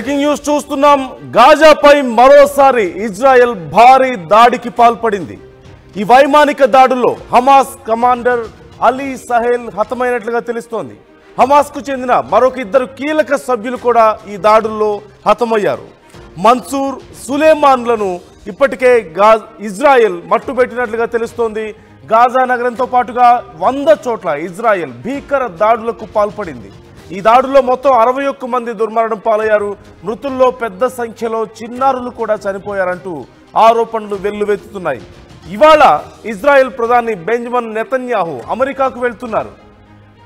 Breaking news చూస్తున్నాం. గాజాపై మరోసారి Israel భారీ దాడికి పాల్పడింది. ఈ వైమానిక దాడుల్లో హమాస్ కమాండర్ అలీ సహేల్ హతమైనట్లుగా తెలుస్తోంది. హమాస్కు చెందిన మరొక ఇద్దరు కీలక సభ్యులు కూడా ఈ దాడుల్లో హతమయ్యారు. మన్సూర్ సులేమాన్లను ఇప్పటికే ఇజ్రాయెల్ మట్టుబెట్టినట్లుగా తెలుస్తోంది. గాజా నగరంతో పాటుగా 100 చోట్ల ఇజ్రాయెల్ భీకర దాడులకు పాల్పడింది. ఈ దాడుల్లో మొత్తం 61 మంది దుర్మరణం పాలయ్యారు. మృతుల్లో పెద్ద సంఖ్యలో చిన్నారులు కూడా చనిపోయారంటూ ఆరోపణలు వెల్లువెత్తుతున్నాయి. ఇవాళ ఇజ్రాయెల్ ప్రధాని బెంజమిన్ నెతన్యాహు అమెరికాకు వెళ్తున్నారు.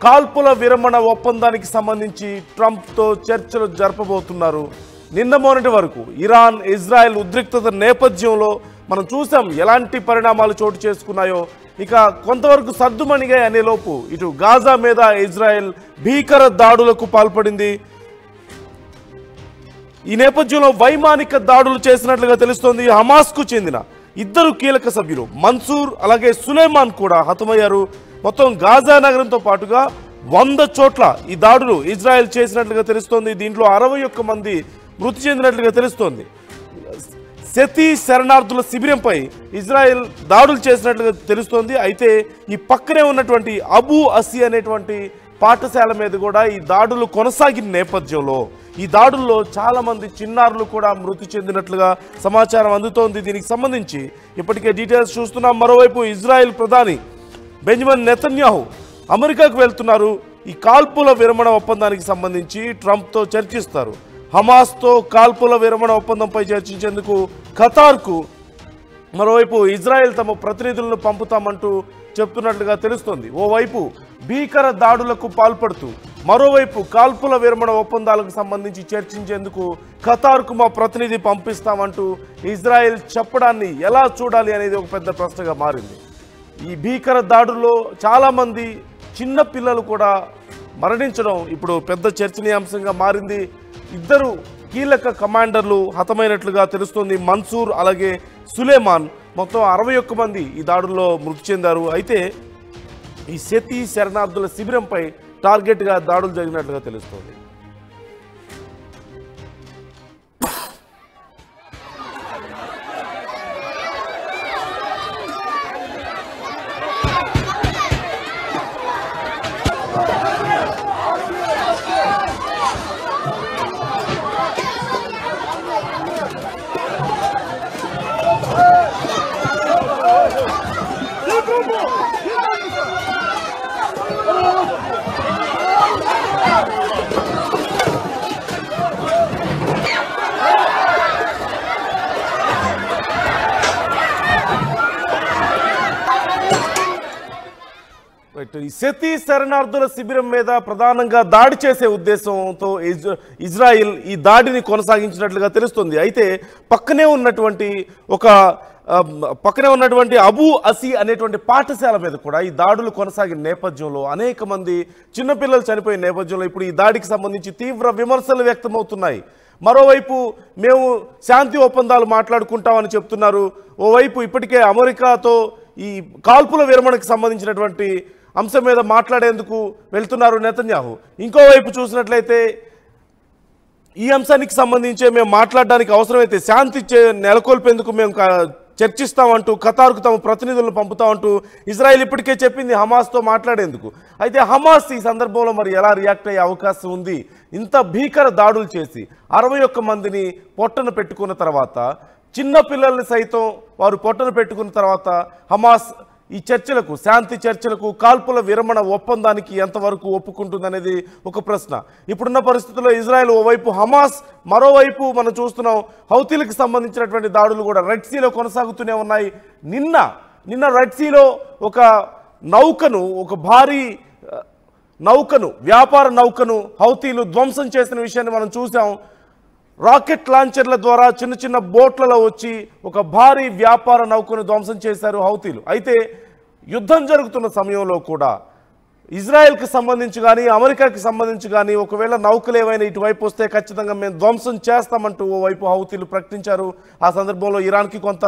కాల్పుల విరమణ ఒప్పందానికి సంబంధించి ట్రంప్తో చర్చలు జరపబోతున్నారు. నిన్న మొన్నటి వరకు ఇరాన్ ఇజ్రాయెల్ ఉద్రిక్తత నేపథ్యంలో మనం చూసాం ఎలాంటి పరిణామాలు చోటు చేసుకున్నాయో. ఇక కొంతవరకు సర్దుమణిగా అనేలోపు ఇటు గాజా మీద ఇజ్రాయెల్ భీకర దాడులకు పాల్పడింది. ఈ నేపథ్యంలో వైమానిక దాడులు చేసినట్లుగా తెలుస్తోంది. హమాస్కు చెందిన ఇద్దరు కీలక సభ్యులు మన్సూర్ అలాగే సులేమాన్ కూడా హతమయ్యారు. మొత్తం గాజా నగరంతో పాటుగా 100 చోట్ల ఈ దాడులు ఇజ్రాయెల్ చేసినట్లుగా తెలుస్తోంది. దీంట్లో 61 మంది మృతి చెందినట్లుగా తెలుస్తోంది. సెతి శరణార్థుల శిబిరంపై ఇజ్రాయెల్ దాడులు చేసినట్లుగా తెలుస్తోంది. అయితే ఈ పక్కనే ఉన్నటువంటి అబూ అసీ అనేటువంటి పాఠశాల మీద కూడా ఈ దాడులు కొనసాగిన నేపథ్యంలో ఈ దాడుల్లో చాలా మంది చిన్నారులు కూడా మృతి చెందినట్లుగా సమాచారం అందుతోంది. దీనికి సంబంధించి ఇప్పటికే డీటెయిల్స్ చూస్తున్నాం. మరోవైపు ఇజ్రాయెల్ ప్రధాని బెంజమిన్ నెతన్యాహు అమెరికాకు వెళ్తున్నారు. ఈ కాల్పుల విరమణ ఒప్పందానికి సంబంధించి ట్రంప్తో చర్చిస్తారు. హమాస్తో కాల్పుల విరమణ ఒప్పందంపై చర్చించేందుకు ఖతార్కు మరోవైపు ఇజ్రాయెల్ తమ ప్రతినిధులను పంపుతామంటూ చెప్తున్నట్లుగా తెలుస్తోంది. ఓవైపు భీకర దాడులకు పాల్పడుతూ మరోవైపు కాల్పుల విరమణ ఒప్పందాలకు సంబంధించి చర్చించేందుకు ఖతార్కు మా ప్రతినిధి పంపిస్తామంటూ ఇజ్రాయెల్ చెప్పడాన్ని ఎలా చూడాలి అనేది ఒక పెద్ద ప్రశ్నగా మారింది. ఈ భీకర దాడుల్లో చాలామంది చిన్న పిల్లలు కూడా మరణించడం ఇప్పుడు పెద్ద చర్చనీయాంశంగా మారింది. ఇద్దరు కీలక కమాండర్లు హతమైనట్లుగా తెలుస్తోంది. మన్సూర్ అలాగే సులేమాన్ మొత్తం 61 మంది ఈ దాడుల్లో మృతి చెందారు. అయితే ఈ సెతి శరణార్థుల శిబిరంపై టార్గెట్గా దాడులు జరిగినట్లుగా తెలుస్తోంది. ఈ సెతి శరణార్థుల శిబిరం మీద ప్రధానంగా దాడి చేసే ఉద్దేశంతో ఇజ్రాయిల్ ఈ దాడిని కొనసాగించినట్లుగా తెలుస్తుంది. అయితే పక్కనే ఉన్నటువంటి అబూ అసీ అనేటువంటి పాఠశాల మీద కూడా ఈ దాడులు కొనసాగిన నేపథ్యంలో అనేక మంది చిన్నపిల్లలు చనిపోయిన నేపథ్యంలో ఇప్పుడు ఈ దాడికి సంబంధించి తీవ్ర విమర్శలు వ్యక్తమవుతున్నాయి. మరోవైపు మేము శాంతి ఒప్పందాలు మాట్లాడుకుంటామని చెప్తున్నారు. ఓవైపు ఇప్పటికే అమెరికాతో ఈ కాల్పుల విరమణకు సంబంధించినటువంటి అంశం మీద మాట్లాడేందుకు వెళ్తున్నారు నెతన్యాహు. ఇంకోవైపు చూసినట్లయితే ఈ అంశానికి సంబంధించి మేము మాట్లాడడానికి అవసరమైతే శాంతి నెలకొల్పేందుకు మేము చర్చిస్తామంటూ ఖతార్కు తమ ప్రతినిధులను పంపుతామంటూ ఇజ్రాయెల్ ఇప్పటికే చెప్పింది హమాస్తో మాట్లాడేందుకు. అయితే హమాస్ ఈ సందర్భంలో మరి ఎలా రియాక్ట్ అయ్యే అవకాశం ఉంది? ఇంత భీకర దాడులు చేసి 61 మందిని పొట్టన పెట్టుకున్న తర్వాత, చిన్న పిల్లల్ని సైతం వారు పొట్టన పెట్టుకున్న తర్వాత హమాస్ ఈ చర్చలకు, శాంతి చర్చలకు, కాల్పుల విరమణ ఒప్పందానికి ఎంతవరకు ఒప్పుకుంటుందనేది ఒక ప్రశ్న. ఇప్పుడున్న పరిస్థితుల్లో ఇజ్రాయెల్ ఓవైపు హమాస్, మరోవైపు మనం చూస్తున్నాం హౌతీలకు సంబంధించినటువంటి దాడులు కూడా రెడ్ సీలో కొనసాగుతూనే ఉన్నాయి. నిన్న రెడ్ సీలో ఒక భారీ నౌకను, వ్యాపార నౌకను హౌతీలు ధ్వంసం చేసిన విషయాన్ని మనం చూసాం. రాకెట్ లాంచర్ల ద్వారా చిన్న చిన్న బోట్లలో వచ్చి ఒక భారీ వ్యాపార నౌకను ధ్వంసం చేశారు హౌతీలు. అయితే యుద్ధం జరుగుతున్న సమయంలో కూడా ఇజ్రాయెల్కి సంబంధించి కానీ అమెరికాకి సంబంధించి కానీ ఒకవేళ నౌకలు ఏవైనా ఇటువైపు వస్తే ఖచ్చితంగా మేము ధ్వంసం చేస్తామంటూ ఓవైపు హౌతీలు ప్రకటించారు. ఆ సందర్భంలో ఇరాన్కి కొంత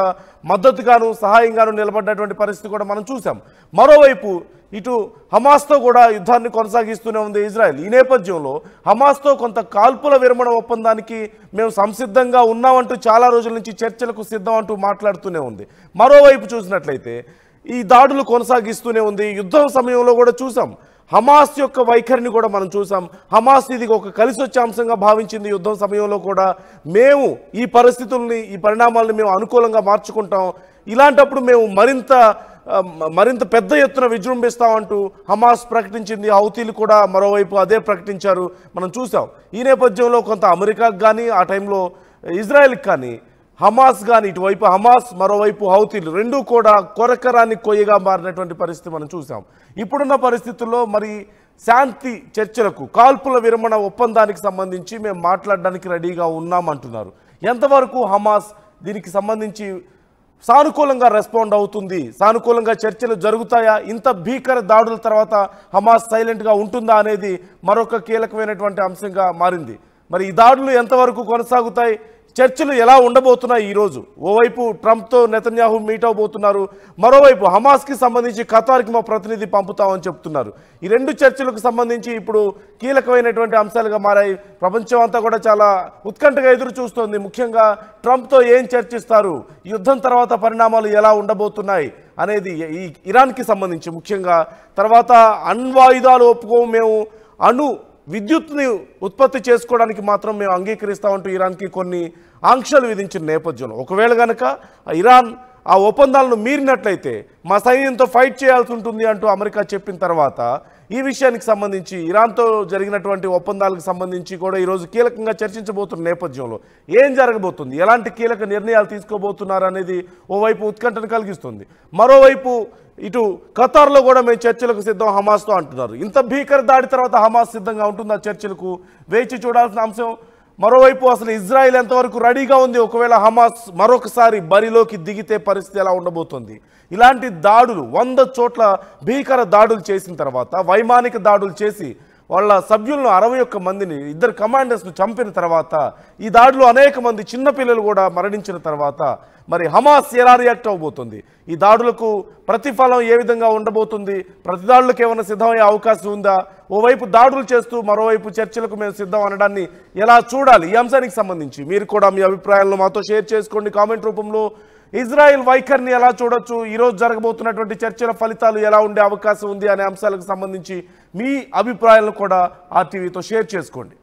మద్దతుగాను సహాయంగాను నిలబడ్డటువంటి పరిస్థితి కూడా మనం చూసాం. మరోవైపు ఇటు హమాస్తో కూడా యుద్ధాన్ని కొనసాగిస్తూనే ఉంది ఇజ్రాయెల్. ఈ నేపథ్యంలో హమాస్తో కొంత కాల్పుల విరమణ ఒప్పందానికి మేము సంసిద్ధంగా ఉన్నామంటూ చాలా రోజుల నుంచి చర్చలకు సిద్ధం అంటూ మాట్లాడుతూనే ఉంది. మరోవైపు చూసినట్లయితే ఈ దాడులు కొనసాగిస్తూనే ఉంది. యుద్ధం సమయంలో కూడా చూసాం హమాస్ యొక్క వైఖరిని కూడా మనం చూసాం. హమాస్ ఇది ఒక కలిసి వచ్చే అంశంగా భావించింది. యుద్ధం సమయంలో కూడా మేము ఈ పరిస్థితుల్ని ఈ పరిణామాలను మేము అనుకూలంగా మార్చుకుంటాం, ఇలాంటప్పుడు మేము మరింత పెద్ద ఎత్తున విజృంభిస్తామంటూ హమాస్ ప్రకటించింది. హౌతీలు కూడా మరోవైపు అదే ప్రకటించారు, మనం చూసాం. ఈ నేపథ్యంలో కొంత అమెరికాకు కానీ ఆ టైంలో ఇజ్రాయెల్కి కానీ హమాస్ కానీ ఇటువైపు హమాస్ మరోవైపు హౌతీలు రెండూ కూడా కొరకరాన్ని కొయ్యగా మారినటువంటి పరిస్థితి మనం చూసాం. ఇప్పుడున్న పరిస్థితుల్లో మరి శాంతి చర్చలకు కాల్పుల విరమణ ఒప్పందానికి సంబంధించి మేము మాట్లాడడానికి రెడీగా ఉన్నామంటున్నారు. ఎంతవరకు హమాస్ దీనికి సంబంధించి సానుకూలంగా రెస్పాండ్ అవుతుంది, సానుకూలంగా చర్చలు జరుగుతాయా, ఇంత భీకర దాడుల తర్వాత హమాస్ సైలెంట్గా ఉంటుందా అనేది మరొక కీలకమైనటువంటి అంశంగా మారింది. మరి ఈ దాడులు ఎంతవరకు కొనసాగుతాయి, చర్చలు ఎలా ఉండబోతున్నాయి? ఈరోజు ఓవైపు ట్రంప్తో నెతన్యాహు మీట్ అవబోతున్నారు, మరోవైపు హమాస్కి సంబంధించి ఖతార్కి మా ప్రతినిధి పంపుతామని చెప్తున్నారు. ఈ రెండు చర్చలకు సంబంధించి ఇప్పుడు కీలకమైనటువంటి అంశాలుగా మారాయి. ప్రపంచం అంతా కూడా చాలా ఉత్కంఠగా ఎదురు చూస్తోంది. ముఖ్యంగా ట్రంప్తో ఏం చర్చిస్తారు, యుద్ధం తర్వాత పరిణామాలు ఎలా ఉండబోతున్నాయి అనేది ఈ ఇరాన్కి సంబంధించి ముఖ్యంగా. తర్వాత అణ్వాయుధాలు ఒప్పుకోము, మేము విద్యుత్ని ఉత్పత్తి చేసుకోవడానికి మాత్రం మేము అంగీకరిస్తామంటూ ఇరాన్కి కొన్ని ఆంక్షలు విధించిన నేపథ్యంలో ఒకవేళ కనుక ఇరాన్ ఆ ఒప్పందాలను మీరినట్లయితే మా సైన్యంతో ఫైట్ చేయాల్సి ఉంటుంది అంటూ అమెరికా చెప్పిన తర్వాత ఈ విషయానికి సంబంధించి ఇరాన్తో జరిగినటువంటి ఒప్పందాలకు సంబంధించి కూడా ఈరోజు కీలకంగా చర్చించబోతున్న నేపథ్యంలో ఏం జరగబోతుంది, ఎలాంటి కీలక నిర్ణయాలు తీసుకోబోతున్నారు అనేది ఓవైపు ఉత్కంఠను కలిగిస్తుంది. మరోవైపు ఇటు ఖతార్లో కూడా మేము చర్చలకు సిద్ధం హమాస్తో అంటున్నారు. ఇంత భీకర దాడి తర్వాత హమాస్ సిద్ధంగా ఉంటుందా చర్చలకు, వేచి చూడాల్సిన అంశం. మరోవైపు అసలు ఇజ్రాయెల్ ఎంతవరకు రెడీగా ఉంది, ఒకవేళ హమాస్ మరొకసారి బరిలోకి దిగితే పరిస్థితి ఎలా ఉండబోతుంది. ఇలాంటి దాడులు 100 చోట్ల భీకర దాడులు చేసిన తర్వాత, వైమానిక దాడులు చేసి వాళ్ళ సభ్యులను 61 మందిని 2 కమాండర్స్ను చంపిన తర్వాత, ఈ దాడిలో అనేక మంది చిన్నపిల్లలు కూడా మరణించిన తర్వాత మరి హమాస్ ఎలా రియాక్ట్ అవబోతుంది, ఈ దాడులకు ప్రతిఫలం ఏ విధంగా ఉండబోతుంది, ప్రతి దాడులకు ఏమైనా సిద్ధమయ్యే అవకాశం ఉందా, ఓవైపు దాడులు చేస్తూ మరోవైపు చర్చలకు మేము సిద్ధం అనడాన్ని ఎలా చూడాలి, ఈ అంశానికి సంబంధించి మీరు కూడా మీ అభిప్రాయాలను మాతో షేర్ చేసుకోండి కామెంట్ రూపంలో. ఇజ్రాయెల్ వైఖరిని ఎలా చూడొచ్చు, ఈరోజు జరగబోతున్నటువంటి చర్చల ఫలితాలు ఎలా ఉండే అవకాశం ఉంది అనే అంశాలకు సంబంధించి మీ అభిప్రాయాలను కూడా ఆర్టీవీతో షేర్ చేసుకోండి.